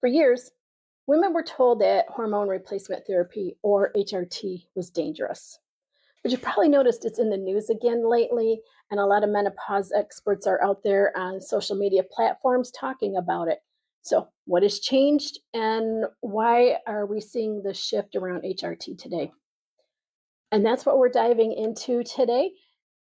For years, women were told that hormone replacement therapy, or HRT, was dangerous. But you probably noticed it's in the news again lately, and a lot of menopause experts are out there on social media platforms talking about it. So, what has changed, and why are we seeing the shift around HRT today? And that's what we're diving into today.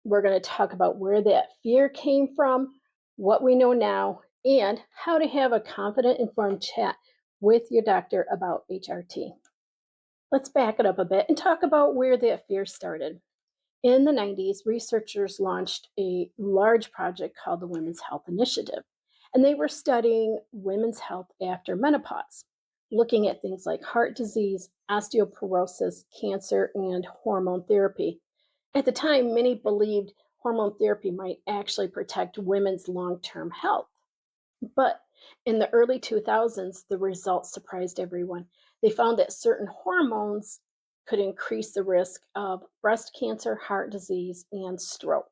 We're going to talk about where that fear came from, what we know now, and how to have a confident, informed chat with your doctor about HRT. Let's back it up a bit and talk about where that fear started. In the 90s, researchers launched a large project called the Women's Health Initiative, and they were studying women's health after menopause, looking at things like heart disease, osteoporosis, cancer, and hormone therapy. At the time, many believed hormone therapy might actually protect women's long term health. But in the early 2000s, the results surprised everyone. They found that certain hormones could increase the risk of breast cancer, heart disease, and stroke.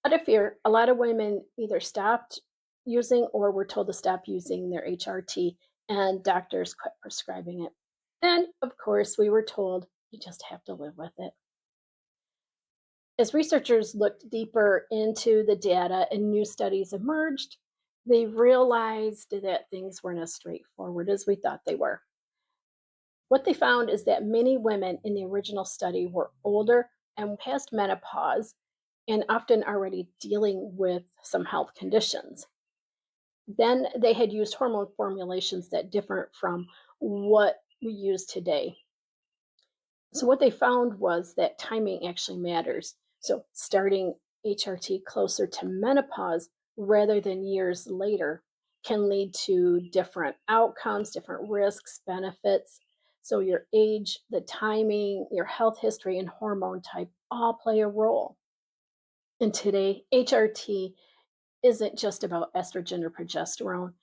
Out of fear, a lot of women either stopped using or were told to stop using their HRT, and doctors quit prescribing it. And of course, we were told you just have to live with it. As researchers looked deeper into the data and new studies emerged, they realized that things weren't as straightforward as we thought they were. What they found is that many women in the original study were older and past menopause and often already dealing with some health conditions. Then they had used hormone formulations that differ from what we use today. So what they found was that timing actually matters. So starting HRT closer to menopause rather than years later can lead to different outcomes, different risks, benefits. So your age, the timing, your health history, and hormone type all play a role. And today, HRT isn't just about estrogen or progesterone.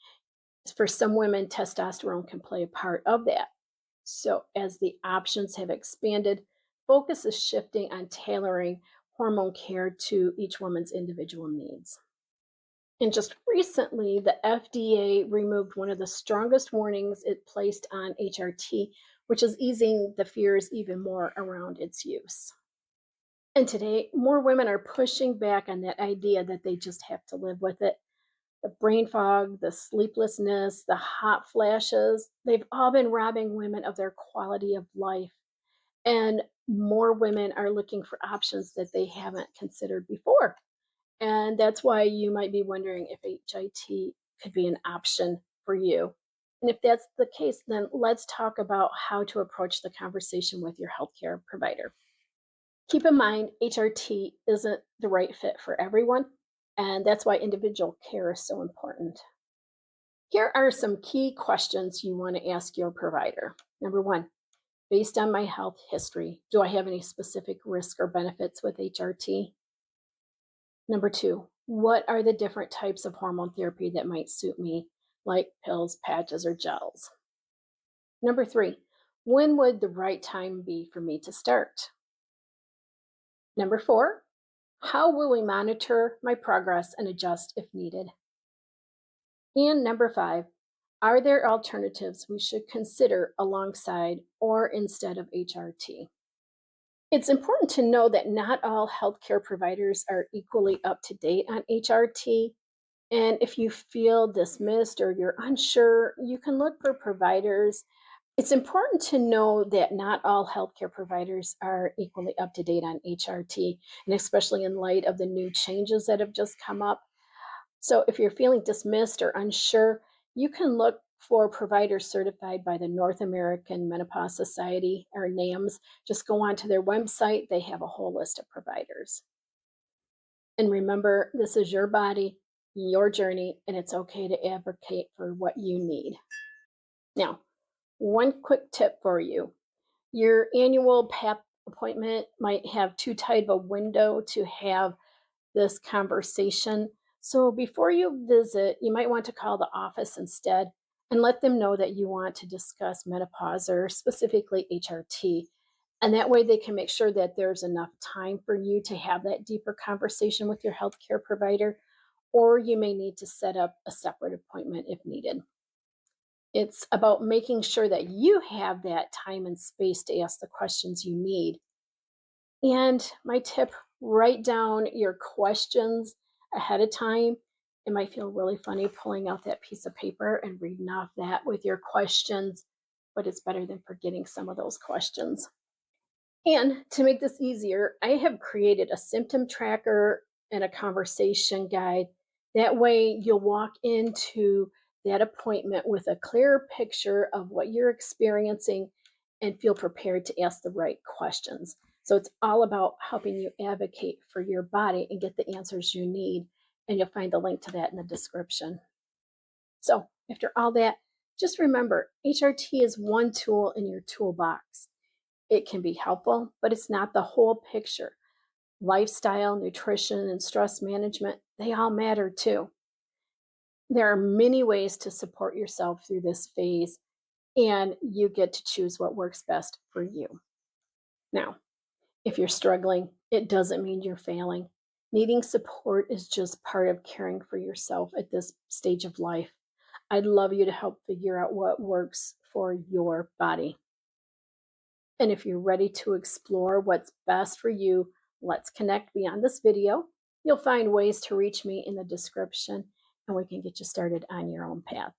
For some women, testosterone can play a part of that. So, as the options have expanded, focus is shifting on tailoring hormone care to each woman's individual needs. And just recently, the FDA removed one of the strongest warnings it placed on HRT, which is easing the fears even more around its use. And today, more women are pushing back on that idea that they just have to live with it. The brain fog, the sleeplessness, the hot flashes, they've all been robbing women of their quality of life. And more women are looking for options that they haven't considered before. And that's why you might be wondering if HIT could be an option for you. And if that's the case, then let's talk about how to approach the conversation with your healthcare provider. Keep in mind, HRT isn't the right fit for everyone, and that's why individual care is so important. Here are some key questions you want to ask your provider. Number one, based on my health history, do I have any specific risk or benefits with HRT? Number two, what are the different types of hormone therapy that might suit me, like pills, patches, or gels? Number three, when would the right time be for me to start? Number four, how will we monitor my progress and adjust if needed? And number five, are there alternatives we should consider alongside or instead of HRT? It's important to know that not all healthcare providers are equally up to date on HRT. And if you feel dismissed or you're unsure, you can look for providers. It's important to know that not all healthcare providers are equally up to date on HRT, and especially in light of the new changes that have just come up. So if you're feeling dismissed or unsure, you can look for providers certified by the North American Menopause Society, or NAMS. Just go onto their website, they have a whole list of providers. And remember, this is your body, your journey, and it's okay to advocate for what you need. Now, one quick tip for you. Your annual PAP appointment might have too tight of a window to have this conversation. So before you visit, you might want to call the office instead and let them know that you want to discuss menopause or specifically HRT. And that way they can make sure that there's enough time for you to have that deeper conversation with your healthcare provider, or you may need to set up a separate appointment if needed. It's about making sure that you have that time and space to ask the questions you need. And my tip, write down your questions ahead of time. It might feel really funny pulling out that piece of paper and reading off that with your questions, but it's better than forgetting some of those questions. And to make this easier, I have created a symptom tracker and a conversation guide. That way, you'll walk into that appointment with a clearer picture of what you're experiencing and feel prepared to ask the right questions. So, it's all about helping you advocate for your body and get the answers you need. And you'll find the link to that in the description. So, after all that, just remember HRT is one tool in your toolbox. It can be helpful, but it's not the whole picture. Lifestyle, nutrition, and stress management, they all matter too. There are many ways to support yourself through this phase, and you get to choose what works best for you. Now, if you're struggling, it doesn't mean you're failing. Needing support is just part of caring for yourself at this stage of life. I'd love you to help figure out what works for your body. And if you're ready to explore what's best for you, let's connect beyond this video. You'll find ways to reach me in the description, and we can get you started on your own path.